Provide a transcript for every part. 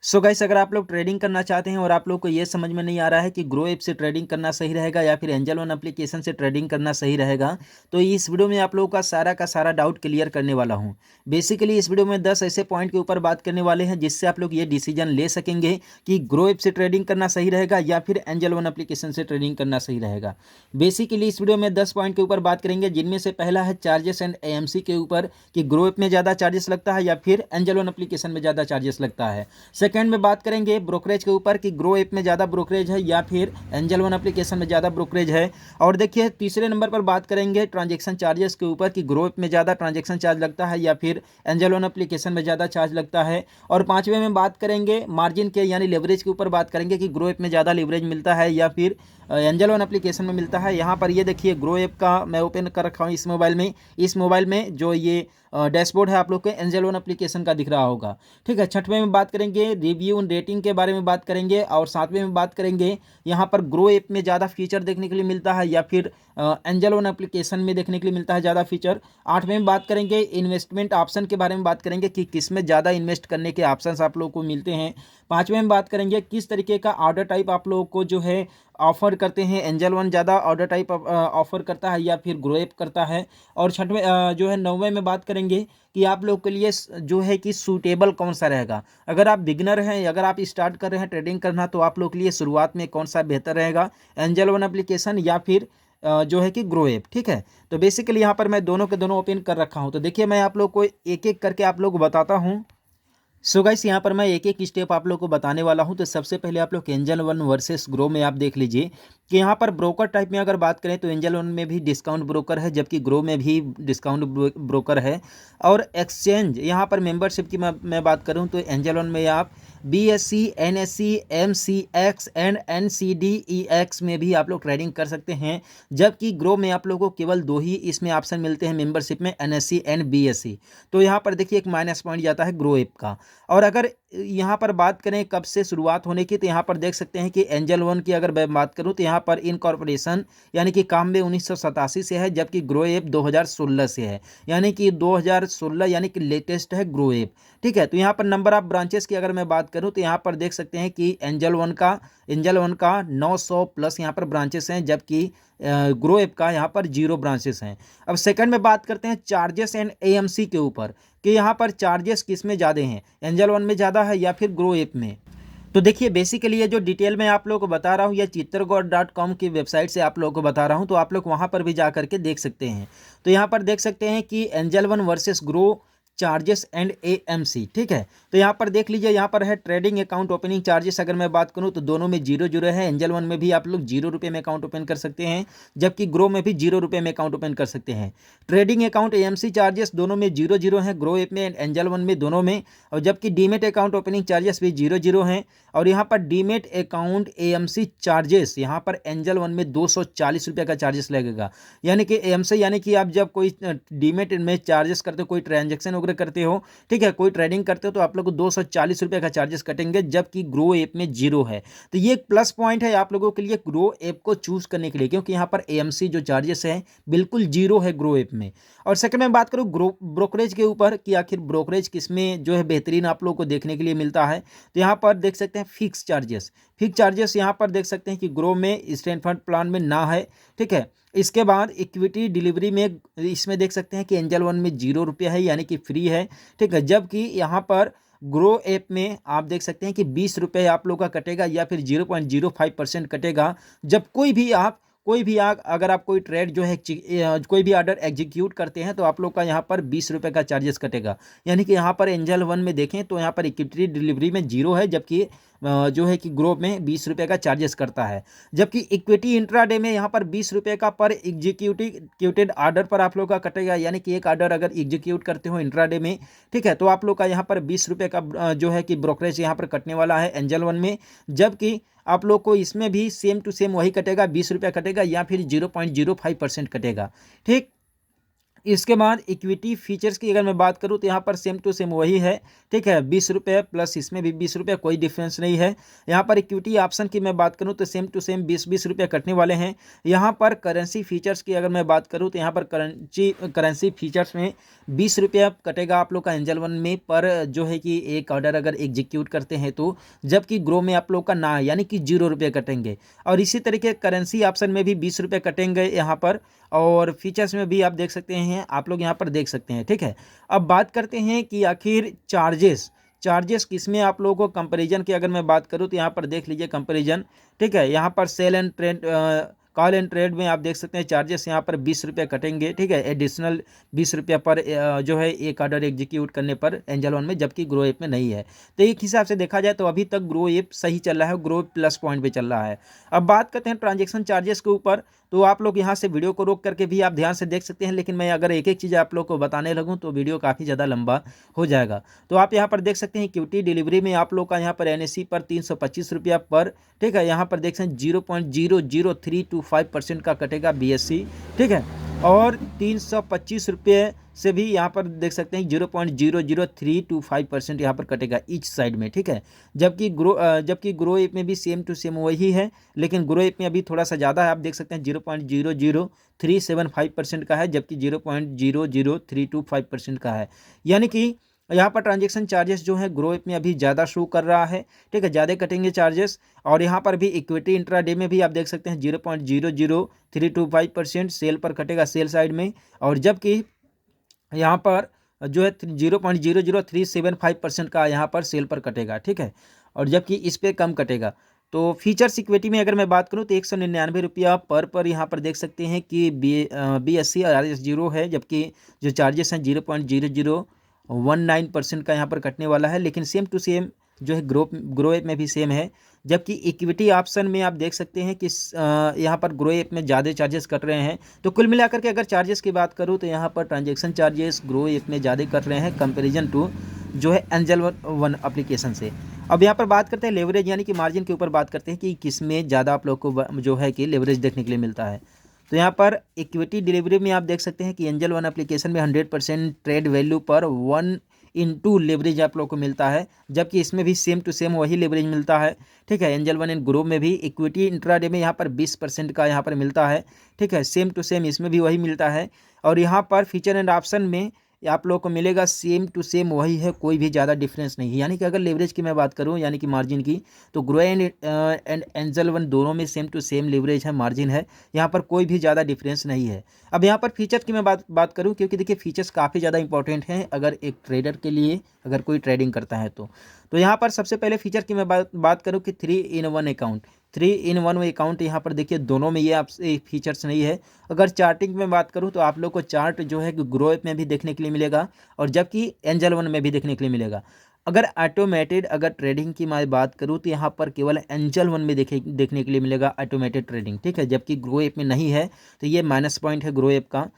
So guys, अगर आप लोग ट्रेडिंग करना चाहते हैं और आप लोग को ये समझ में नहीं आ रहा है कि ग्रो ऐप से ट्रेडिंग करना सही रहेगा या फिर एंजल वन एप्लीकेशन से ट्रेडिंग करना सही रहेगा, तो इस वीडियो में आप लोगों का सारा डाउट क्लियर करने वाला हूं। बेसिकली इस वीडियो में 10 ऐसे पॉइंट के ऊपर बात करने वाले हैं जिससे आप लोग ये डिसीजन ले सकेंगे कि ग्रो ऐप से ट्रेडिंग करना सही रहेगा या फिर एंजल वन एप्लीकेशन से ट्रेडिंग करना सही रहेगा। बेसिकली इस वीडियो में 10 पॉइंट के ऊपर बात करेंगे, जिनमें से पहला है चार्जेस एंड एएमसी के ऊपर कि ग्रो ऐप में ज़्यादा चार्जेस लगता है या फिर एंजल वन एप्लीकेशन में ज़्यादा चार्जेस लगता है। सेकंड में बात करेंगे ब्रोकरेज के ऊपर कि ग्रो ऐप में ज़्यादा ब्रोकरेज है या फिर एंजल वन एप्लीकेशन में ज़्यादा ब्रोकरेज है। और देखिए तीसरे नंबर पर बात करेंगे ट्रांजैक्शन चार्जेस के ऊपर कि ग्रो ऐप में ज़्यादा ट्रांजैक्शन चार्ज लगता है या फिर एंजल वन एप्लीकेशन में ज़्यादा चार्ज लगता है। और पांचवें में बात करेंगे मार्जिन के यानी लेवरेज के ऊपर बात करेंगे कि ग्रो ऐप में ज़्यादा लेवरेज मिलता है या फिर एंजल वन एप्लीकेशन में मिलता है। यहाँ पर ये देखिए ग्रो ऐप का मैं ओपन कर रखा हूँ इस मोबाइल में जो ये डैशबोर्ड है आप लोग के एंजल वन एप्लीकेशन का दिख रहा होगा। ठीक है, छठवें में बात करेंगे रिव्यू एंड रेटिंग के बारे में बात करेंगे। और सातवें में बात करेंगे यहाँ पर ग्रो ऐप में ज़्यादा फीचर देखने के लिए मिलता है या फिर एंजल वन एप्लीकेशन में देखने के लिए मिलता है ज़्यादा फीचर। आठवें में बात करेंगे इन्वेस्टमेंट ऑप्शन के बारे में बात करेंगे कि किस में ज़्यादा इन्वेस्ट करने के ऑप्शंस आप लोगों को मिलते हैं। पाँचवें में बात करेंगे किस तरीके का ऑर्डर टाइप आप लोगों को जो है ऑफर करते हैं, एंजल वन ज़्यादा ऑर्डर टाइप ऑफर करता है या फिर ग्रो ऐप करता है। और छठवें जो है नौवें में बात करेंगे कि आप लोग के लिए जो है कि सूटेबल कौन सा रहेगा। अगर आप बिगनर हैं, अगर आप स्टार्ट कर रहे हैं ट्रेडिंग करना, तो आप लोग के लिए शुरुआत में कौन सा बेहतर रहेगा, एंजल वन एप्लीकेशन या फिर जो है कि ग्रो ऐप। ठीक है, तो बेसिकली यहाँ पर मैं दोनों के दोनों ओपन कर रखा हूँ। तो देखिए मैं आप लोग को एक एक करके आप लोग को बताता हूँ। सो गाइस, यहाँ पर मैं एक एक स्टेप आप लोग को बताने वाला हूँ। तो सबसे पहले आप लोग एंजल वन वर्सेस ग्रो में आप देख लीजिए कि यहाँ पर ब्रोकर टाइप में अगर बात करें तो एंजल वन में भी डिस्काउंट ब्रोकर है जबकि ग्रो में भी डिस्काउंट ब्रोकर है। और एक्सचेंज यहाँ पर मेंबरशिप की मैं बात करूँ तो एंजल वन में आप BSC, NSE, MCX and NCDEX में भी आप लोग ट्रेडिंग कर सकते हैं। जबकि ग्रो में आप लोगों को केवल दो ही इसमें ऑप्शन मिलते हैं मेंबरशिप में, NSE एंड BSC। तो यहाँ पर देखिए एक माइनस पॉइंट जाता है ग्रो ऐप का। और अगर यहाँ पर बात करें कब से शुरुआत होने की, तो यहाँ पर देख सकते हैं कि एंजल वन की अगर मैं बात करूँ तो यहाँ पर इनकॉर्पोरेशन यानी कि काम में 1987 से है, जबकि ग्रो ऐप 2016 से है। यानी कि 2016 यानी कि लेटेस्ट है ग्रो ऐप। ठीक है, तो यहाँ पर नंबर ऑफ ब्रांचेस की अगर मैं बात करूँ तो यहाँ पर देख सकते हैं कि एंजल वन का 900 प्लस यहाँ पर ब्रांचेस हैं, जबकि ग्रो ऐप का यहाँ पर 0 ब्रांचेस हैं। अब सेकंड में बात करते हैं चार्जेस एंड AMC के ऊपर कि यहाँ पर चार्जेस किस में ज़्यादा हैं, एंजल वन में ज़्यादा है या फिर ग्रो ऐप में। तो देखिए बेसिकली ये जो डिटेल में आप लोगों को बता रहा हूँ या चित्रगौड.com की वेबसाइट से आप लोगों को बता रहा हूँ, तो आप लोग वहाँ पर भी जा करके देख सकते हैं। तो यहाँ पर देख सकते हैं कि angel one versus grow charges and AMC। ठीक है, तो यहाँ पर देख लीजिए, यहाँ पर है ट्रेडिंग अकाउंट ओपनिंग चार्जेस। अगर मैं बात करूँ तो दोनों में 0 है। एंजल वन में भी आप लोग 0 रुपये में अकाउंट ओपन कर सकते हैं, जबकि ग्रो में भी 0 रुपये में अकाउंट ओपन कर सकते हैं। ट्रेडिंग अकाउंट AMC चार्जेस दोनों में 0 हैं, ग्रो ऐप में एंड एंजल वन में दोनों में। और जबकि डीमेट अकाउंट ओपनिंग चार्जेस भी 0 हैं। और यहाँ पर डीमेट अकाउंट AMC चार्जेस यहाँ पर एंजल वन में 240 रुपये का चार्जेस लगेगा। यानी कि AMC यानी कि आप जब कोई डीमेट में चार्जेस करते हो, कोई ट्रांजेक्शन वगैरह करते हो, ठीक है, कोई ट्रेडिंग करते हो, तो आप लोग को 240 रुपये का चार्जेस कटेंगे, जबकि ग्रो ऐप में 0 है। तो ये एक प्लस पॉइंट है आप लोगों के लिए ग्रो ऐप को चूज करने के लिए, क्योंकि यहाँ पर AMC जो चार्जेस है बिल्कुल 0 है ग्रो ऐप में। और सेकंड में बात करूँ ब्रोकरेज के ऊपर कि आखिर ब्रोकरेज किसमें जो है बेहतरीन आप लोग को देखने के लिए मिलता है, तो यहाँ पर देख सकते हैं फिक्स चार्जेस यहाँ पर देख सकते हैं कि ग्रो में स्टैंडर्ड प्लान में ना है। ठीक है, इसके बाद इक्विटी डिलीवरी में इसमें देख सकते हैं कि एंजल वन में 0 रुपये है यानी कि फ्री है। ठीक है, जबकि यहाँ पर ग्रो ऐप में आप देख सकते हैं कि 20 रुपये आप लोग का कटेगा या फिर 0.05% कटेगा। जब कोई भी अगर आप कोई ट्रेड जो है कोई भी ऑर्डर एग्जीक्यूट करते हैं तो आप लोग का यहाँ पर 20 रुपये का चार्जेस कटेगा। यानी कि यहाँ पर एंजल वन में देखें तो यहाँ पर इक्विटी डिलीवरी में 0 है, जबकि जो है कि ग्रो में 20 रुपये का चार्जेस करता है। जबकि इक्विटी इंट्राडे में यहाँ पर 20 रुपये का पर एग्जीक्यूटेड ऑर्डर पर आप लोग का कटेगा। यानी कि एक ऑर्डर अगर एग्जीक्यूट करते हो इंट्राडे में, ठीक है, तो आप लोग का यहाँ पर 20 रुपये का जो है कि ब्रोकरेज यहाँ पर कटने वाला है एंजल वन में। जबकि आप लोग को इसमें भी सेम टू सेम वही कटेगा, 20 रुपये कटेगा या फिर 0.05% कटेगा। ठीक, इसके बाद इक्विटी फीचर्स की अगर मैं बात करूं तो यहाँ पर सेम टू सेम वही है, ठीक है, 20 रुपये प्लस इसमें भी 20 रुपये, कोई डिफरेंस नहीं है। यहाँ पर इक्विटी ऑप्शन की मैं बात करूं तो सेम टू सेम 20-20 रुपये कटने वाले हैं। यहाँ पर करेंसी फीचर्स की अगर मैं बात करूं तो यहाँ पर करेंसी फीचर्स में 20 रुपया कटेगा आप लोग का एंजल वन में, पर जो है कि एक ऑर्डर अगर एग्जीक्यूट करते हैं तो, जबकि ग्रो में आप लोग का ना यानी कि 0 रुपये कटेंगे। और इसी तरीके करेंसी ऑप्शन में भी 20 रुपये कटेंगे यहाँ पर, और फीचर्स में भी आप देख सकते हैं, आप लोग यहाँ पर देख सकते हैं, ठीक है। अब बात करते हैं कि आखिर चार्जेस किसमें आप लोगों को कंपैरिजन की अगर मैं बात करूँ तो यहाँ पर देख लीजिए कंपैरिजन, ठीक है। यहाँ पर sell and trade call and trade में आप देख सकते हैं चार्जेस यहाँ पर 20 रुपये कटेंगे, ठीक है, एडिशनल 20 रुपये पर जो है एक ऑर्डर एग्जीक्यूट करने पर एंजल वन में, जबकि ग्रो ऐप में नहीं है। तो एक हिसाब से देखा जाए तो अभी तक ग्रो ऐप सही चल रहा है, ग्रो प्लस पॉइंट पे चल रहा है। अब बात करते हैं ट्रांजेक्शन चार्जेस के ऊपर, तो आप लोग यहाँ से वीडियो को रोक करके भी आप ध्यान से देख सकते हैं, लेकिन मैं अगर एक एक चीज़ आप लोग को बताने लगूँ तो वीडियो काफ़ी ज़्यादा लंबा हो जाएगा। तो आप यहाँ पर देख सकते हैं इक्विटी डिलीवरी में आप लोग का यहाँ पर NSE पर 325 रुपया पर, ठीक है। यहाँ पर देख सकते हैं 0.00325% का कटेगा BSC, ठीक है। और 325 रुपये से भी यहाँ पर देख सकते हैं 0.00325% यहाँ पर कटेगा ईच साइड में, ठीक है। जबकि ग्रो ऐप में भी सेम टू सेम वही है, लेकिन ग्रो ऐप में अभी थोड़ा सा ज़्यादा है, आप देख सकते हैं 0.00375% का है, जबकि 0.00325% का है। यानी कि यहाँ पर ट्रांजेक्शन चार्जेस जो है ग्रो ऐप में अभी ज़्यादा शो कर रहा है, ठीक है, ज़्यादा कटेंगे चार्जेस। और यहाँ पर भी इक्विटी इंट्राडे में भी आप देख सकते हैं 0.00325% सेल पर कटेगा, सेल साइड में। और जबकि यहाँ पर जो है 0.00375% का यहाँ पर सेल पर कटेगा, ठीक है, और जबकि इस पर कम कटेगा। तो फीचर्स इक्विटी में अगर मैं बात करूँ तो 199 रुपया पर यहाँ पर देख सकते हैं कि BSC और RS 0 है, जबकि जो चार्जेस हैं 0.0019% का यहाँ पर कटने वाला है। लेकिन सेम टू सेम जो है ग्रो ऐप में भी सेम है, जबकि इक्विटी ऑप्शन में आप देख सकते हैं कि यहाँ पर ग्रो ऐप में ज़्यादा चार्जेस कट रहे हैं। तो कुल मिलाकर के अगर चार्जेस की बात करूँ तो यहाँ पर ट्रांजैक्शन चार्जेस ग्रो ऐप में ज़्यादा कट रहे हैं कंपैरिजन टू जो है एंजल वन एप्लीकेशन से। अब यहाँ पर बात करते हैं लेवरेज यानी कि मार्जिन के ऊपर बात करते हैं कि किस में ज़्यादा आप लोग को जो है कि लेवरेज देखने के लिए मिलता है। तो यहाँ पर इक्विटी डिलीवरी में आप देख सकते हैं कि एंजल वन एप्लीकेशन में 100% ट्रेड वैल्यू पर 1:2 लेवरेज आप लोग को मिलता है, जबकि इसमें भी सेम टू सेम वही लेवरेज मिलता है, ठीक है। एंजल वन एंड ग्रो में भी इक्विटी इंट्राडे में यहाँ पर 20% का यहाँ पर मिलता है, ठीक है, सेम टू सेम इसमें भी वही मिलता है। और यहाँ पर फीचर एंड ऑप्शन में आप लोग को मिलेगा सेम टू सेम वही है, कोई भी ज़्यादा डिफरेंस नहीं है। यानी कि अगर लेवरेज की मैं बात करूं यानी कि मार्जिन की, तो ग्रो एंड एंजल वन दोनों में सेम टू सेम लेवरेज है, मार्जिन है, यहाँ पर कोई भी ज़्यादा डिफरेंस नहीं है। अब यहाँ पर फीचर्स की मैं बात करूं, क्योंकि देखिए फीचर्स काफ़ी ज़्यादा इंपॉर्टेंट हैं अगर एक ट्रेडर के लिए, अगर कोई ट्रेडिंग करता है तो यहाँ पर सबसे पहले फीचर की मैं बात करूँ कि 3-in-1 अकाउंट, 3-in-1 अकाउंट यहाँ पर देखिए दोनों में ये आप फीचर्स नहीं है। अगर चार्टिंग में बात करूँ तो आप लोग को चार्ट जो है ग्रो ऐप में भी देखने के लिए मिलेगा, और जबकि एंजल वन में भी देखने के लिए मिलेगा। अगर ऑटोमेटेड अगर ट्रेडिंग की मैं बात करूँ तो यहाँ पर केवल एंजल वन में देखने के लिए मिलेगा ऑटोमेटेड ट्रेडिंग, ठीक है, जबकि ग्रो ऐप में नहीं है। तो ये माइनस पॉइंट है ग्रो ऐप का।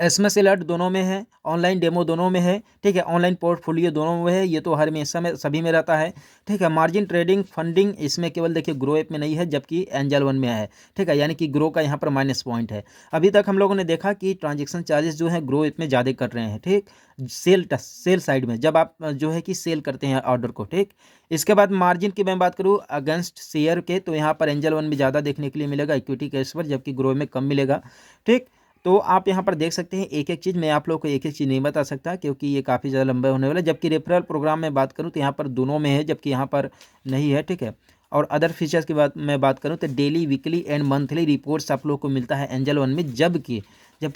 SMS अलर्ट दोनों में है, ऑनलाइन डेमो दोनों में है, ठीक है, ऑनलाइन पोर्टफोलियो दोनों में है, ये तो हर हमेशा में सभी में रहता है, ठीक है। मार्जिन ट्रेडिंग फंडिंग इसमें केवल देखिए ग्रो ऐप में नहीं है, जबकि एंजल वन में है, ठीक है, यानी कि ग्रो का यहाँ पर माइनस पॉइंट है। अभी तक हम लोगों ने देखा कि ट्रांजेक्शन चार्जेस जो है ग्रो ऐप में ज़्यादा कर रहे हैं, ठीक, सेल साइड में जब आप जो है कि सेल करते हैं ऑर्डर को, ठीक। इसके बाद मार्जिन की मैं बात करूँ अगेंस्ट शेयर के, तो यहाँ पर एंजल वन में ज़्यादा देखने के लिए मिलेगा इक्विटी केस पर, जबकि ग्रो में कम मिलेगा, ठीक। तो आप यहाँ पर देख सकते हैं एक एक चीज़, मैं आप लोग को एक एक चीज़ नहीं बता सकता क्योंकि ये काफ़ी ज़्यादा लंबा होने वाला है। जबकि रेफरल प्रोग्राम में बात करूँ तो यहाँ पर दोनों में है, जबकि यहाँ पर नहीं है, ठीक है। और अदर फीचर्स की मैं बात करूँ तो daily, weekly and monthly reports आप लोग को मिलता है एंजल वन में, जबकि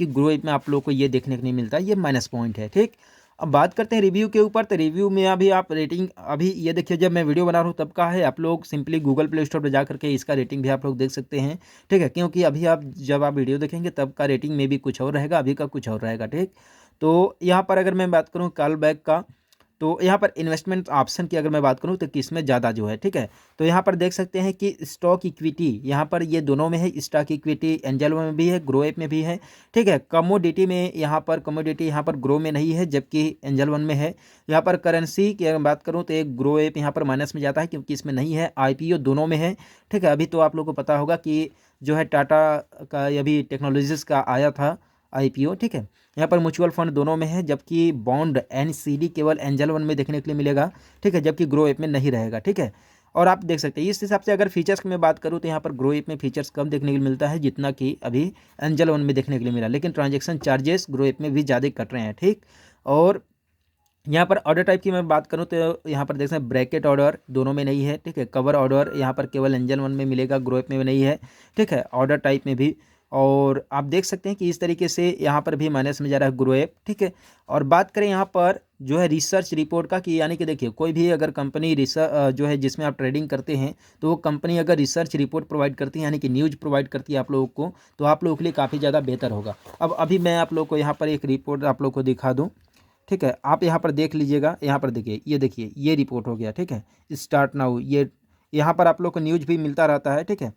ग्रो ऐप में आप लोग को ये देखने को नहीं मिलता, ये माइनस पॉइंट है, ठीक। अब बात करते हैं रिव्यू के ऊपर, तो रिव्यू में अभी आप रेटिंग, अभी ये देखिए जब मैं वीडियो बना रहा हूँ तब का है, आप लोग सिंपली गूगल प्ले स्टोर पर जा करके इसका रेटिंग भी आप लोग देख सकते हैं, ठीक है, क्योंकि अभी आप जब आप वीडियो देखेंगे तब का रेटिंग में भी कुछ और रहेगा, अभी का कुछ और रहेगा, ठीक। तो यहाँ पर अगर मैं बात करूँ कॉल बैक का, तो यहाँ पर इन्वेस्टमेंट ऑप्शन की अगर मैं बात करूँ तो किसमें ज़्यादा जो है, ठीक है। तो यहाँ पर देख सकते हैं कि स्टॉक इक्विटी यहाँ पर ये दोनों में है, स्टॉक इक्विटी एंजल में भी है, ग्रो ऐप में भी है, ठीक है। कमोडिटी में यहाँ पर कमोडिटी यहाँ पर ग्रो में नहीं है, जबकि एंजल वन में है। यहाँ पर करेंसी की अगर बात करूँ तो एक ग्रो ऐप यहाँ पर माइनस में जाता है क्योंकि इसमें नहीं है। IPO दोनों में है, ठीक है। अभी तो आप लोग को पता होगा कि जो है टाटा का अभी टेक्नोलॉजीज़ का आया था IPO, ठीक है। यहाँ पर म्यूचुअल फंड दोनों में है, जबकि बॉन्ड NCD केवल एंजल वन में देखने के लिए मिलेगा, ठीक है, जबकि ग्रो ऐप में नहीं रहेगा, ठीक है। और आप देख सकते हैं इस हिसाब से अगर फीचर्स की मैं बात करूँ तो यहाँ पर ग्रो ऐप में फीचर्स कम देखने के लिए मिलता है जितना कि अभी एंजल वन में देखने के लिए मिला, लेकिन ट्रांजेक्शन चार्जेस ग्रो ऐप में भी ज़्यादा कट रहे हैं, ठीक। और यहाँ पर ऑर्डर टाइप की मैं बात करूँ तो यहाँ पर देख सकते हैं ब्रैकेट ऑर्डर दोनों में नहीं है, ठीक है। कवर ऑर्डर यहाँ पर केवल एंजल वन में मिलेगा, ग्रो ऐप में नहीं है, ठीक है, ऑर्डर टाइप में भी। और आप देख सकते हैं कि इस तरीके से यहाँ पर भी माइनस में जा रहा है ग्रो ऐप, ठीक है। और बात करें यहाँ पर जो है रिसर्च रिपोर्ट का, कि यानी कि देखिए कोई भी अगर कंपनी रिसर्च जो है जिसमें आप ट्रेडिंग करते हैं, तो वो कंपनी अगर रिसर्च रिपोर्ट प्रोवाइड करती है, यानी कि न्यूज़ प्रोवाइड करती है आप लोगों को, तो आप लोगों के लिए काफ़ी ज़्यादा बेहतर होगा। अब अभी मैं आप लोग को यहाँ पर एक रिपोर्ट आप लोग को दिखा दूँ, ठीक है। आप यहाँ पर देख लीजिएगा, यहाँ पर देखिए ये रिपोर्ट हो गया, ठीक है। स्टार्ट नाउ, ये यहाँ पर आप लोग को न्यूज़ भी मिलता रहता है, ठीक है,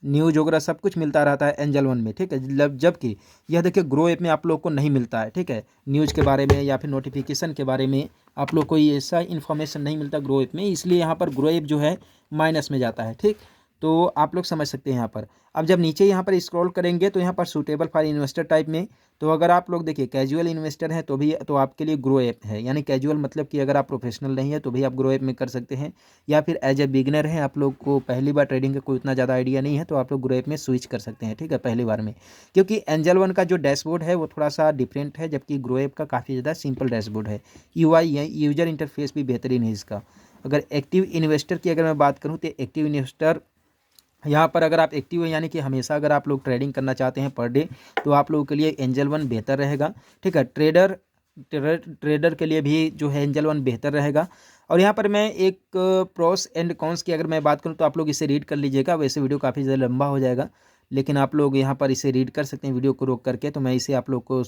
न्यूज़ वगैरह सब कुछ मिलता रहता है एंजल वन में, ठीक है। जबकि यह देखिए ग्रो ऐप में आप लोग को नहीं मिलता है, ठीक है, न्यूज़ के बारे में या फिर नोटिफिकेशन के बारे में आप लोग को ऐसा इन्फॉर्मेशन नहीं मिलता ग्रो ऐप में, इसलिए यहाँ पर ग्रो ऐप जो है माइनस में जाता है, ठीक। तो आप लोग समझ सकते हैं यहाँ पर। अब जब नीचे यहाँ पर स्क्रॉल करेंगे तो यहाँ पर सूटेबल फॉर इन्वेस्टर टाइप में, तो अगर आप लोग देखिए कैजुअल इन्वेस्टर हैं तो आपके लिए ग्रो ऐप है, यानी कैजुअल मतलब कि अगर आप प्रोफेशनल नहीं है तो भी आप ग्रो ऐप में कर सकते हैं, या फिर एज ए बिगनर हैं, आप लोग को पहली बार ट्रेडिंग का कोई उतना ज़्यादा आइडिया नहीं है, तो आप लोग ग्रो ऐप में स्विच कर सकते हैं, ठीक है, पहली बार में। क्योंकि एंजल वन का जो डैशबोर्ड है वो थोड़ा सा डिफरेंट है, जबकि ग्रो ऐप का काफ़ी ज़्यादा सिंपल डैशबोर्ड है। यूजर इंटरफेस भी बेहतरीन है इसका। अगर एक्टिव इन्वेस्टर की अगर मैं बात करूँ तो एक्टिव इन्वेस्टर यहाँ पर अगर आप एक्टिव हैं, यानी कि हमेशा अगर आप लोग ट्रेडिंग करना चाहते हैं पर डे, तो आप लोगों के लिए एंजल वन बेहतर रहेगा, ठीक है। ट्रेडर के लिए भी जो है एंजल वन बेहतर रहेगा। और यहाँ पर मैं एक प्रोस एंड कॉन्स की अगर मैं बात करूँ तो आप लोग इसे रीड कर लीजिएगा, वैसे वीडियो काफ़ी ज़्यादा लंबा हो जाएगा, लेकिन आप लोग यहाँ पर इसे रीड कर सकते हैं वीडियो को रोक करके, तो मैं इसे आप लोग को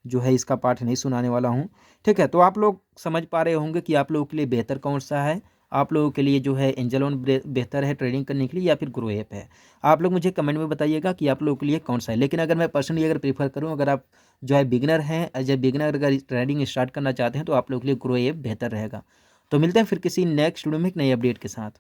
जो है इसका पाठ नहीं सुनाने वाला हूँ, ठीक है। तो आप लोग समझ पा रहे होंगे कि आप लोगों के लिए बेहतर कौन सा है, आप लोगों के लिए जो है एंजल वन बेहतर है ट्रेडिंग करने के लिए या फिर ग्रो ऐप है। आप लोग मुझे कमेंट में बताइएगा कि आप लोगों के लिए कौन सा है। लेकिन अगर मैं पर्सनली अगर प्रीफर करूं, अगर आप जो है बिगनर हैं, एज ए बिगनर अगर ट्रेडिंग स्टार्ट करना चाहते हैं, तो आप लोग के लिए ग्रो ऐप बेहतर रहेगा। तो मिलते हैं फिर किसी नेक्स्ट वीडियो में एक नई अपडेट के साथ।